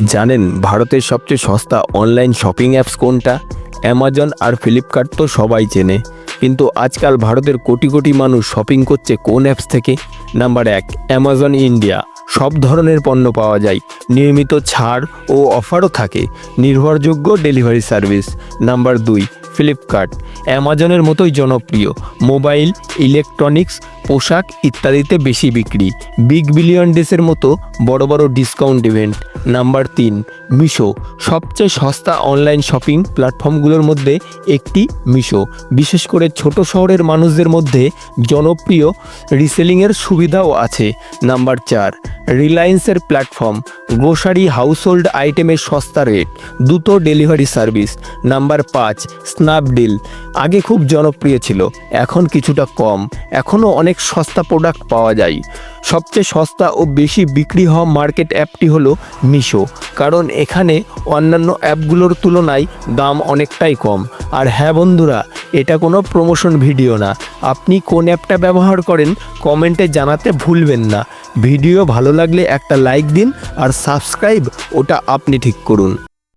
জানেন ভারতের সবচেয়ে সস্তা অনলাইন শপিং অ্যাপস কোনটা? অ্যামাজন আর ফ্লিপকার্ট তো সবাই চেনে, কিন্তু আজকাল ভারতের কোটি কোটি মানুষ শপিং করছে কোন অ্যাপস থেকে? Number 1, Amazon India. সব ধরনের পণ্য পাওয়া যায়, নিয়মিত ছাড় ও অফারও থাকে, নির্ভরযোগ্য ডেলিভারি সার্ভিস। Number 2, Flipkart. অ্যামাজনের মতোই জনপ্রিয়, মোবাইল, ইলেকট্রনিক্স, পোশাক ইত্যাদিতে বেশি বিক্রি, বিগ বিলিয়ন ডেসের মতো বড় বড় ডিসকাউন্ট ইভেন্ট। নাম্বার 3, মিশো। সবচেয়ে সস্তা অনলাইন শপিং প্ল্যাটফর্মগুলোর মধ্যে একটি মিশো, বিশেষ করে ছোট শহরের মানুষদের মধ্যে জনপ্রিয়, রিসেলিংয়ের সুবিধাও আছে। নাম্বার 4, রিলায়েন্সের প্ল্যাটফর্ম, গ্রোসারি হাউসহোল্ড আইটেমের সস্তা রেট, দ্রুত ডেলিভারি সার্ভিস। Number 5, Snapdeal. আগে খুব জনপ্রিয় ছিল, এখন কিছুটা কম, এখনও অনেক সস্তা প্রোডাক্ট পাওয়া যায়। সবচেয়ে সস্তা ও বেশি বিক্রি হওয়া মার্কেট অ্যাপটি হলো মিশো, কারণ এখানে অন্যান্য অ্যাপগুলোর তুলনায় দাম অনেকটাই কম। আর হ্যাঁ বন্ধুরা, এটা কোনো প্রমোশন ভিডিও না। আপনি কোন অ্যাপটা ব্যবহার করেন কমেন্টে জানাতে ভুলবেন না। ভিডিও ভালো লাগলে একটা লাইক দিন, আর সাবস্ক্রাইব ওটা আপনি ঠিক করুন।